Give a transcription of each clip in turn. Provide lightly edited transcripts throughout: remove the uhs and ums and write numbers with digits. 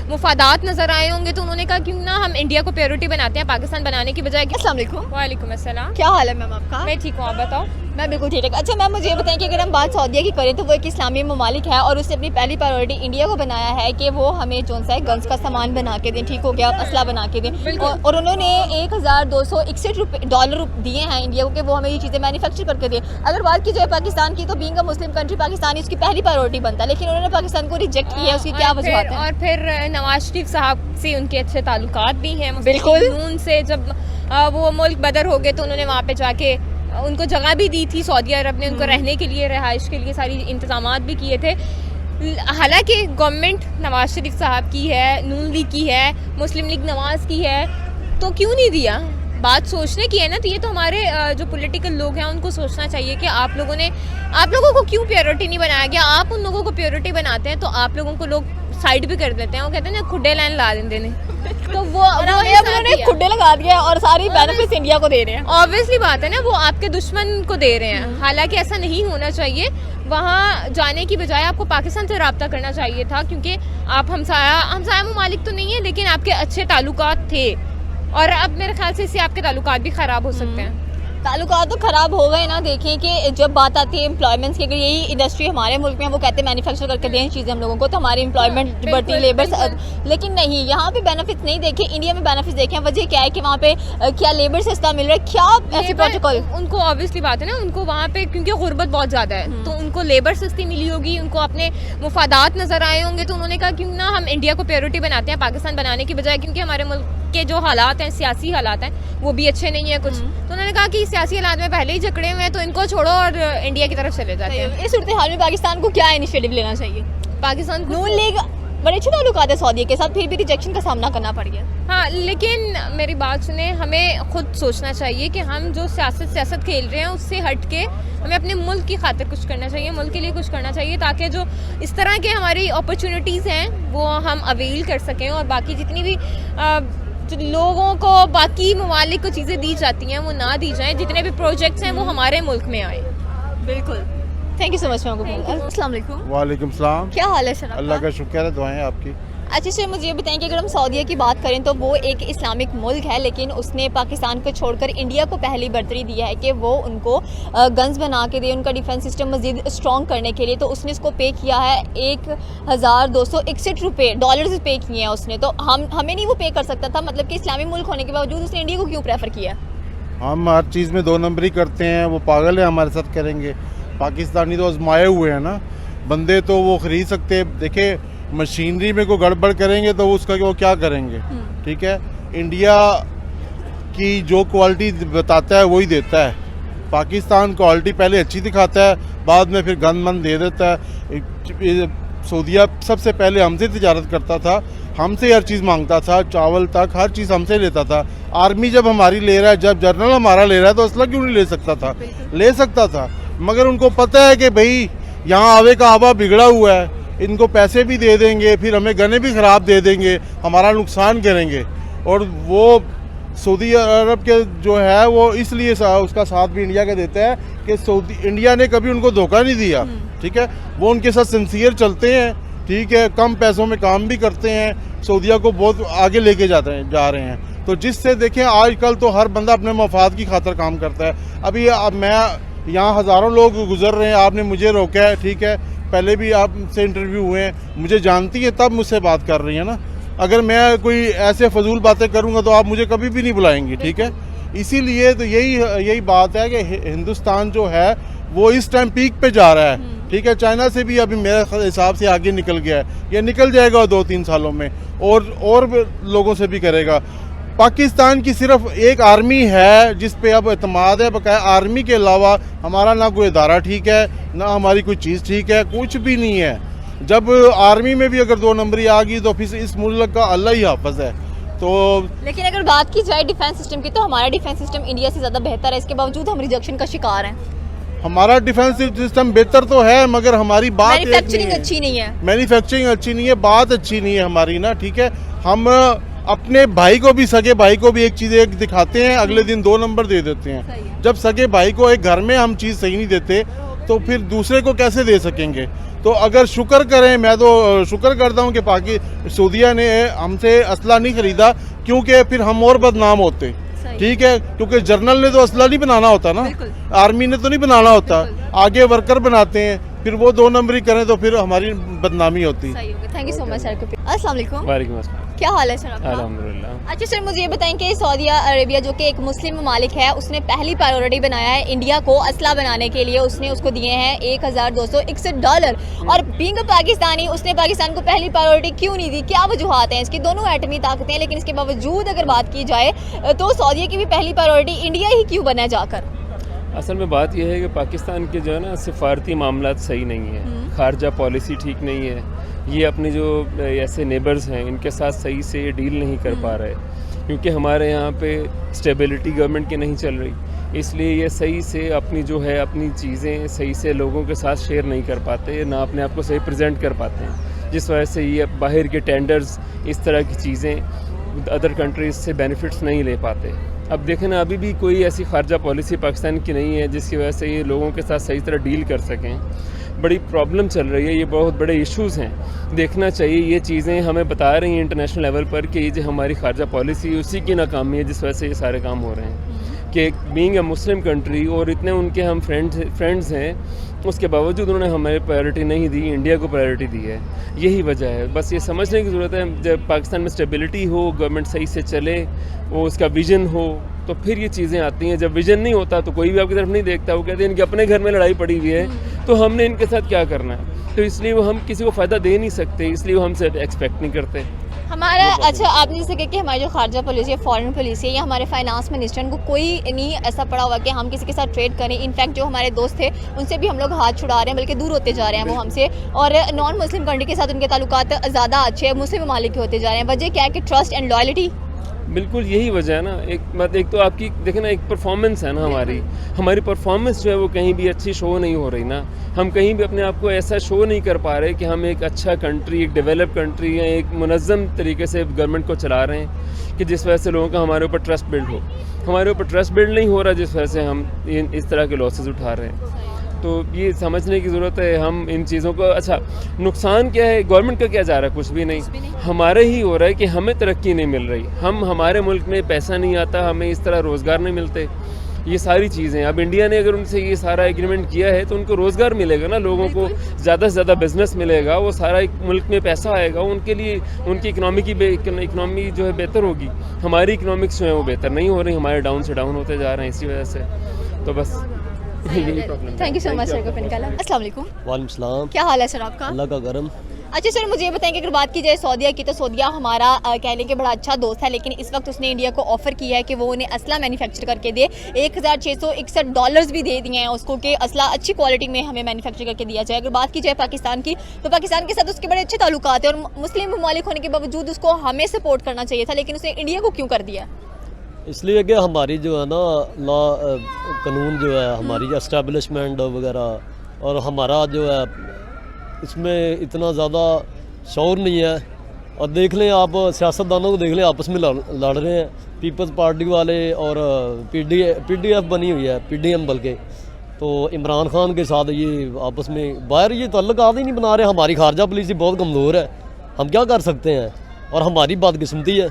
मुफादात नज़र आए होंगे, तो उन्होंने कहा क्यों ना हम इंडिया को प्रायोरिटी बनाते हैं पाकिस्तान बनाने की बजाय। अस्सलाम वालेकुम। वालेकुम अस्सलाम। क्या हाल है मैम आपका? मैं ठीक हूँ, आप बताओ। मैं बिल्कुल ठीक है। अच्छा मैम, मुझे ये बताएं कि अगर हम बात सऊदीया की करें तो वो एक इस्लामी ममालिक है और उसने अपनी पहली प्रायोरिटी इंडिया को बनाया है कि वो हमें जो सा है गन्स का सामान बना के दें, ठीक हो गया, असला बना के दें, और उन्होंने $1261 दिए हैं इंडिया को कि वो हमें ये चीज़ें मैन्युफैक्चर करके दें। अगर बात की जाए पाकिस्तान की, तो being a Muslim country Pakistan उसकी पहली प्रायोरिटी बनता है, लेकिन उन्होंने पाकिस्तान को रिजेक्ट किया है। उसकी क्या वजह है? और फिर नवाज शरीफ साहब से उनके अच्छे ताल्लुकात भी हैं बिल्कुल। नून से। जब वो मुल्क बदर हो गए तो उन्होंने वहाँ पे जाके उनको जगह भी दी थी, सऊदी अरब ने उनको रहने के लिए, रिहाइश के लिए सारी इंतजामात भी किए थे। हालांकि गवर्नमेंट नवाज शरीफ साहब की है, नून लीग की है, मुस्लिम लीग नवाज की है, तो क्यों नहीं दिया? बात सोचने की है ना। तो ये तो हमारे जो पॉलिटिकल लोग हैं उनको सोचना चाहिए कि आप लोगों को क्यों प्रायोरिटी नहीं बनाया गया। आप उन लोगों को प्रायोरिटी बनाते हैं तो आप लोगों को लोग साइड भी कर देते हैं। वो कहते हैं ना खुडे लाइन ला देते हैं, तो वो उन्होंने खुडे लगा दिया और सारी बेनिफिट्स इंडिया को दे रहे हैं। ऑब्वियसली बात है ना, वो आपके दुश्मन को दे रहे हैं। हालांकि ऐसा नहीं होना चाहिए। वहाँ जाने की बजाय आपको पाकिस्तान से रब्ता करना चाहिए था, क्योंकि आप हमसाया ममालिक तो नहीं है, लेकिन आपके अच्छे ताल्लुकात थे। और अब मेरे ख्याल से इससे आपके ताल्लुकात भी ख़राब हो सकते हैं। ताल्लुकात तो ख़राब हो गए ना। देखें कि जब बात आती है एम्प्लॉयमेंट्स की, अगर यही इंडस्ट्री हमारे मुल्क में, वो कहते हैं मैन्युफैक्चर करके दें चीज़ें हम लोगों को, तो हमारी एम्प्लॉयमेंट बढ़ती, लेबर, लेकिन नहीं, यहाँ पे बेनिफिट्स नहीं देखे। इंडिया में बेनिफिट्स देखें। वजह क्या है कि वहाँ पे क्या लेबर सस्ता मिल रहा है, क्या ऐसे प्रोटोकॉल। उनको ऑब्वियसली बात है ना, उनको वहाँ पे क्योंकि गुर्बत बहुत ज़्यादा है, तो उनको लेबर सस्ती मिली होगी, उनको अपने मुफादात नज़र आए होंगे, तो उन्होंने कहा क्यों ना हम इंडिया को प्रायोरिटी बनाते हैं पाकिस्तान बनाने की बजाय, क्योंकि हमारे मुल्क के जो हालात हैं, सियासी हालात हैं, वो भी अच्छे नहीं है कुछ। तो उन्होंने कहा कि सियासी हालात में पहले ही जकड़े हुए हैं, तो इनको छोड़ो और इंडिया की तरफ चले जाते हैं। इस सूरत हाल में पाकिस्तान को क्या इनिशिएटिव लेना चाहिए? पाकिस्तान को नून लीग बड़े अच्छे ताल्लुकात है सऊदी के साथ, फिर भी रिजेक्शन का सामना करना पड़ गया। हाँ, लेकिन मेरी बात सुने, हमें खुद सोचना चाहिए कि हम जो सियासत खेल रहे हैं उससे हट के हमें अपने मुल्क की खातिर कुछ करना चाहिए, मुल्क के लिए कुछ करना चाहिए, ताकि जो इस तरह के हमारी अपॉर्चुनिटीज़ हैं वो हम अवेल कर सकें, और बाकी जितनी भी जो लोगों को बाकी ममालिक को चीज़ें दी जाती हैं वो ना दी जाएँ। जितने भी प्रोजेक्ट्स हैं वो हमारे मुल्क में आए। बिल्कुल। Thank you so much ma'am. अस्सलाम वालेकुम। वालेकुम सलाम। क्या हाल है सर? अल्लाह का शुक्र है, दुआएं आपकी। अच्छा सर, मुझे ये बताएं कि अगर हम सऊदीया की बात करें तो वो एक इस्लामिक मुल्क है, लेकिन उसने पाकिस्तान को छोड़कर इंडिया को पहली बर्तरी दिया है कि वो उनको गन्स बना के दे, उनका डिफेंस सिस्टम मज़ीद स्ट्रॉन्ग करने के लिए। तो उसने इसको पे किया है $1261 पे किए हैं उसने। तो हमें नहीं वो पे कर सकता था? मतलब कि इस्लामी मुल्क होने के बावजूद उसने इंडिया को क्यों प्रेफर किया? हम हर चीज़ में 2 नंबरी करते हैं, वो पागल है हमारे साथ करेंगे। पाकिस्तानी तो आजमाए हुए हैं ना बंदे, तो वो ख़रीद सकते। देखे मशीनरी में कोई गड़बड़ करेंगे तो उसका वो क्या करेंगे, ठीक है। इंडिया की जो क्वालिटी बताता है वही देता है। पाकिस्तान क्वालिटी पहले अच्छी दिखाता है, बाद में फिर गन मन दे देता है। सऊदीया सबसे पहले हमसे तिजारत करता था, हमसे हर चीज़ मांगता था, चावल तक हर चीज़ हमसे लेता था। आर्मी जब हमारी ले रहा है, जब जनरल हमारा ले रहा है, तो असला क्यों नहीं ले सकता था? ले सकता था, मगर उनको पता है कि भाई यहाँ आवे का हवा बिगड़ा हुआ है, इनको पैसे भी दे देंगे, फिर हमें गने भी ख़राब दे देंगे, हमारा नुकसान करेंगे। और वो सऊदी अरब के जो है वो इसलिए उसका साथ भी इंडिया का देता है कि इंडिया ने कभी उनको धोखा नहीं दिया, ठीक है। वो उनके साथ सिंसियर चलते हैं, ठीक है, कम पैसों में काम भी करते हैं, सऊदीया को बहुत आगे लेके जा रहे हैं। तो जिससे देखें आजकल तो हर बंदा अपने मफाद की खातिर काम करता है। अभी मैं यहाँ हज़ारों लोग गुजर रहे हैं, आपने मुझे रोका है, ठीक है, पहले भी आपसे इंटरव्यू हुए हैं, मुझे जानती है तब मुझसे बात कर रही है ना। अगर मैं कोई ऐसे फजूल बातें करूँगा तो आप मुझे कभी भी नहीं बुलाएंगे, ठीक है। इसीलिए तो यही बात है कि हिंदुस्तान जो है वो इस टाइम पीक पे जा रहा है, ठीक है। चाइना से भी अभी मेरे हिसाब से आगे निकल गया है, ये निकल जाएगा 2-3 सालों में, और लोगों से भी करेगा। पाकिस्तान की सिर्फ एक आर्मी है जिस पे अब एतमाद है, बकाया आर्मी के अलावा हमारा ना कोई इदारा ठीक है, ना हमारी कोई चीज़ ठीक है, कुछ भी नहीं है। जब आर्मी में भी अगर 2 नंबरी आ गई तो फिर इस मुल्क का अल्लाह ही हाफ़िज़ है। तो लेकिन अगर बात की जाए डिफेंस सिस्टम की, तो हमारा डिफेंस सिस्टम इंडिया से ज़्यादा बेहतर है, इसके बावजूद हम रिजेक्शन का शिकार हैं। हमारा डिफेंस सिस्टम बेहतर तो है, मगर हमारी बात मैन्युफैक्चरिंग अच्छी नहीं है। मैन्युफैक्चरिंग अच्छी नहीं है, बात अच्छी नहीं है हमारी ना, ठीक है। हम अपने भाई को भी, सगे भाई को भी एक चीज़ दिखाते हैं, अगले दिन 2 नंबर दे देते हैं। जब सगे भाई को एक घर में हम चीज़ सही नहीं देते तो फिर दूसरे को कैसे दे सकेंगे? तो अगर शुक्र करें, मैं तो शुक्र करता हूँ कि सऊदीया ने हमसे असला नहीं खरीदा, क्योंकि फिर हम और बदनाम होते। ठीक है, क्योंकि जर्नल ने तो असला नहीं बनाना होता ना, आर्मी ने तो नहीं बनाना होता, आगे वर्कर बनाते हैं, फिर वो 2 नंबरी करें तो फिर हमारी बदनामी होती। Thank you so much sir. अस्सलाम वालेकुम। वालेकुम अस्सलाम। क्या हाल है सर आपका? अल्हम्दुलिल्लाह। अच्छा सर, मुझे ये बताएं कि सऊदी अरेबिया जो कि एक मुस्लिम ममालिक है, उसने पहली प्रायोरिटी बनाया है इंडिया को असला बनाने के लिए। उसने उसको दिए हैं $1261 और बीइंग पाकिस्तानी उसने पाकिस्तान को पहली प्रायोरिटी क्यों नहीं दी? क्या वजूहत हैं इसकी? दोनों एटमी ताकतें हैं, लेकिन इसके बावजूद अगर बात की जाए तो सऊदीया की भी पहली प्रायोरिटी इंडिया ही क्यों बना जाकर? असल में बात यह है कि पाकिस्तान के जो है ना सिफारती मामलात सही नहीं है, खारजा पॉलिसी ठीक नहीं है, ये अपने जो ऐसे नेबर्स हैं इनके साथ सही से डील नहीं कर पा रहे, क्योंकि हमारे यहाँ पे स्टेबिलिटी गवर्नमेंट की नहीं चल रही, इसलिए ये सही से अपनी जो है अपनी चीज़ें सही से लोगों के साथ शेयर नहीं कर पाते, ना अपने आप को सही प्रेजेंट कर पाते हैं, जिस वजह से ये बाहर के टेंडर्स इस तरह की चीज़ें अदर कंट्रीज से बेनिफिट्स नहीं ले पाते। अब देखें ना, अभी भी कोई ऐसी खारजा पॉलिसी पाकिस्तान की नहीं है जिसकी वजह से ये लोगों के साथ सही तरह डील कर सकें। बड़ी प्रॉब्लम चल रही है, ये बहुत बड़े इश्यूज़ हैं। देखना चाहिए, ये चीज़ें हमें बता रही हैं इंटरनेशनल लेवल पर कि ये जो हमारी खारजा पॉलिसी उसी की नाकामी है जिस वजह से ये सारे काम हो रहे हैं। कि बीइंग अ मुस्लिम कंट्री और इतने उनके हम फ्रेंड्स हैं, उसके बावजूद उन्होंने हमें प्रायोरिटी नहीं दी, इंडिया को प्रायोरिटी दी है। यही वजह है, बस ये समझने की ज़रूरत है। जब पाकिस्तान में स्टेबिलिटी हो, गवर्नमेंट सही से चले, वो उसका विज़न हो, तो फिर ये चीज़ें आती हैं। जब विज़न नहीं होता तो कोई भी आपकी तरफ नहीं देखता, वो कहते हैं इनके अपने घर में लड़ाई पड़ी हुई है, तो हमने इनके साथ क्या करना है, तो इसलिए वो हम किसी को फ़ायदा दे नहीं सकते, इसलिए वो हमसे एक्सपेक्ट नहीं करते। हमारा अच्छा, आपने जैसे कहा कि हमारी जो खारजा पॉलिसी है, फॉरेन पॉलिसी है, या हमारे फाइनेंस मिनिस्टर को कोई नहीं ऐसा पड़ा हुआ कि हम किसी के साथ ट्रेड करें। इनफैक्ट जो हमारे दोस्त थे उनसे भी हम लोग हाथ छुड़ा रहे हैं, बल्कि दूर होते जा रहे हैं वो हमसे, और नॉन मुस्लिम कंट्री के साथ उनके ताल्लुकात ज़्यादा अच्छे मुस्लिम ममालिक के होते जा रहे हैं। वजह क्या है कि ट्रस्ट एंड लॉयल्टी। बिल्कुल यही वजह है ना। एक तो आपकी देखें ना, एक परफॉर्मेंस है ना, हमारी परफॉर्मेंस जो है वो कहीं भी अच्छी शो नहीं हो रही ना। हम कहीं भी अपने आप को ऐसा शो नहीं कर पा रहे कि हम एक अच्छा कंट्री, एक डेवलप कंट्री या एक मुनज़्ज़म तरीके से गवर्नमेंट को चला रहे हैं, कि जिस वजह से लोगों का हमारे ऊपर ट्रस्ट बिल्ड हो। हमारे ऊपर ट्रस्ट बिल्ड नहीं हो रहा, जिस वजह से हम इस तरह के लॉसेस उठा रहे हैं। तो ये समझने की ज़रूरत है हम इन चीज़ों को। अच्छा, नुकसान क्या है? गवर्नमेंट का क्या जा रहा है? कुछ भी नहीं, हमारे ही हो रहा है कि हमें तरक्की नहीं मिल रही, हमारे मुल्क में पैसा नहीं आता, हमें इस तरह रोज़गार नहीं मिलते, ये सारी चीज़ें। अब इंडिया ने अगर उनसे ये सारा एग्रीमेंट किया है तो उनको रोज़गार मिलेगा ना, लोगों को ज़्यादा से ज़्यादा बिजनेस मिलेगा, वो सारा एक मुल्क में पैसा आएगा, उनके लिए उनकी इकनॉमी जो है बेहतर होगी। हमारी इकनॉमिक्स जो है वो बेहतर नहीं हो रही, हमारे डाउन से डाउन होते जा रहे हैं इसी वजह से। तो बस यही प्रॉब्लम है। Thank you so much sir को निकाला। अस्सलाम वालेकुम। वालेकुम सलाम। क्या हाल है सर आपका? अल्लाह का करम। अच्छा सर, मुझे ये बताएं कि अगर बात की जाए सऊदीया की, तो सऊदीया हमारा कह लें कि बड़ा अच्छा दोस्त है, लेकिन इस वक्त उसने इंडिया को ऑफ़र किया है कि वो उन्हें असला मैन्युफैक्चर करके दे। $1661 भी दे दिए हैं उसको कि असला अच्छी क्वालिटी में हमें मैन्युफैक्चर करके दिया जाए। अगर बात की जाए पाकिस्तान की, तो पाकिस्तान के साथ उसके बड़े अच्छे ताल्लुकात हैं और मुस्लिम ममालिक होने के बावजूद उसको हमें सपोर्ट करना चाहिए था, लेकिन उसने इंडिया को क्यों कर दिया? इसलिए कि हमारी जो है ना लॉ कानून जो है, हमारी एस्टेब्लिशमेंट वगैरह, और हमारा जो है इसमें इतना ज़्यादा शौर नहीं है। और देख लें आप, सियासतदानों को देख लें, आपस में लड़ रहे हैं, पीपल्स पार्टी वाले और PDF बनी हुई है, PDM बल्कि, तो इमरान खान के साथ ये आपस में बाहर ये ताल्लुकात ही नहीं बना रहे। हमारी खारजा पॉलिसी बहुत कमज़ोर है, हम क्या कर सकते हैं, और हमारी बदकिस्मती है।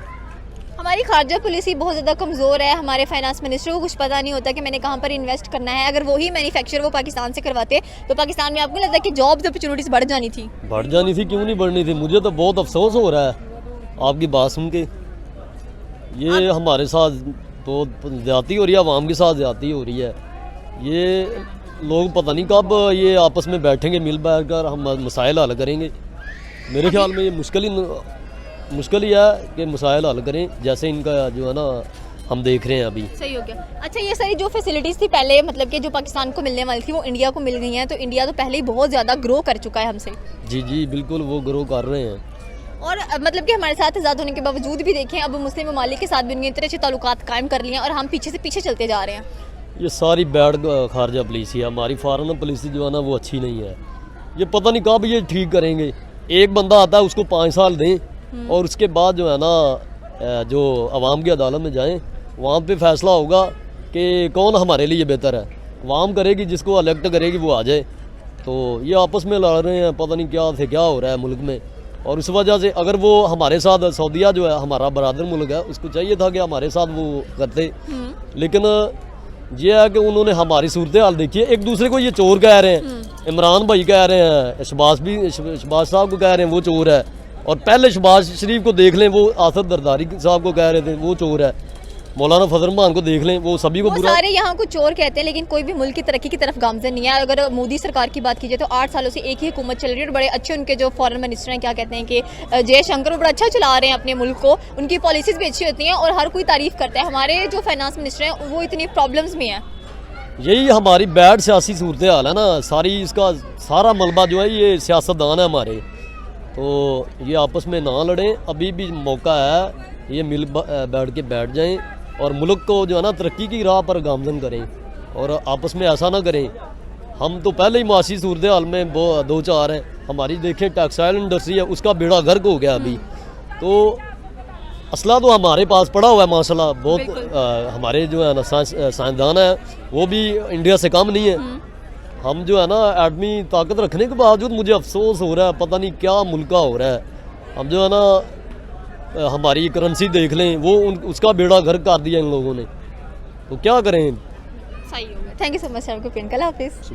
हमारी खारजा पॉलिसी बहुत ज़्यादा कमज़ोर है। हमारे फाइनेंस मिनिस्टर को कुछ पता नहीं होता कि मैंने कहाँ पर इन्वेस्ट करना है। अगर वही मैन्युफैक्चर वो पाकिस्तान से करवाते तो पाकिस्तान में आपको लगता है कि जॉब्स अपॉर्चुनिटीज़ बढ़ जानी थी? बढ़ जानी थी, क्यों नहीं बढ़नी थी? मुझे तो बहुत अफसोस हो रहा है आपकी बात सुन के। ये हमारे साथ तो ज़्यादती हो रही है, आवाम के साथ ज़्यादती हो रही है। ये लोग पता नहीं कब ये आपस में बैठेंगे, मिल बैठ कर हम मसाइल हल करेंगे। मेरे ख्याल में ये मुश्किल ही है कि मसाइल हल करें, जैसे इनका जो है ना हम देख रहे हैं अभी। सही हो गया। अच्छा, ये सारी जो फैसिलिटीज़ थी पहले, मतलब कि जो पाकिस्तान को मिलने वाली थी, वो इंडिया को मिल गई हैं, तो इंडिया तो पहले ही बहुत ज़्यादा ग्रो कर चुका है हमसे। जी बिल्कुल, वो ग्रो कर रहे हैं। और मतलब कि हमारे साथ आज़ाद होने के बावजूद भी देखें, अब मुस्लिम ममालिक के साथ भी उनके इतने अच्छे ताल्लुकात कायम कर लिए हैं और हम पीछे से पीछे चलते जा रहे हैं। ये सारी बैड खारजा पॉलिसी है। हमारी फॉरेन पॉलिसी जो है ना वो अच्छी नहीं है। ये पता नहीं कब ये ठीक करेंगे। एक बंदा आता है, उसको 5 साल दें, और उसके बाद जो है ना जो अवाम की अदालत में जाएं, वहाँ पे फैसला होगा कि कौन हमारे लिए बेहतर है। अवाम करेगी, जिसको इलेक्ट करेगी वो आ जाए। तो ये आपस में लड़ रहे हैं, पता नहीं क्या से क्या हो रहा है मुल्क में। और इस वजह से अगर वो हमारे साथ, सऊदीया जो है हमारा बरादर मुल्क है, उसको चाहिए था कि हमारे साथ वो करते, लेकिन ये है कि उन्होंने हमारी सूरत हाल देखी है। एक दूसरे को ये चोर कह रहे हैं, इमरान भाई कह रहे हैं, शहबाज साहब को कह रहे हैं वो चोर है, और पहले शहबाज शरीफ को देख लें, वो आसद दरदारी साहब को कह रहे थे वो चोर है, मौलाना फजल रहमान को देख लें, वो सभी को वो बुरा। सारे यहाँ को चोर कहते हैं, लेकिन कोई भी मुल्क की तरक्की की तरफ गामजन नहीं है। अगर मोदी सरकार की बात की जाए तो 8 सालों से एक ही हुकूमत चल रही है, और बड़े अच्छे उनके जो फॉरेन मिनिस्टर हैं, क्या कहते हैं कि जयशंकर, वो बड़ा अच्छा चला रहे हैं अपने मुल्क को, उनकी पॉलिसीज़ भी अच्छी होती हैं और हर कोई तारीफ़ करता है। हमारे जो फाइनेंस मिनिस्टर हैं वो इतनी प्रॉब्लम्स में हैं। यही हमारी बैड सियासी सूरत हाल है ना, सारी इसका सारा मलबा जो है ये सियासतदान है हमारे। तो ये आपस में ना लड़ें, अभी भी मौका है, ये मिल बैठ के बैठ जाएं और मुल्क को जो है ना तरक्की की राह पर गामजन करें, और आपस में ऐसा ना करें। हम तो पहले ही माशी सूरत हाल में दो चार हैं। हमारी देखें टेक्सटाइल इंडस्ट्री है, उसका बेड़ा गर्क हो गया अभी। तो असला तो हमारे पास पड़ा हुआ है माशाल्लाह, बहुत हमारे जो है ना साइंसदान है वो भी इंडिया से कम नहीं है। हम जो है ना एटमी ताकत रखने के बावजूद मुझे अफसोस हो रहा है, पता नहीं क्या मुल्क का हो रहा है। हम जो है ना हमारी करेंसी देख लें, वो उसका बेड़ा गर्क कर दिया इन लोगों ने, तो क्या करें। सही हो गया। Thank you so much sir, आपको पिन, अल्लाह हाफिज़।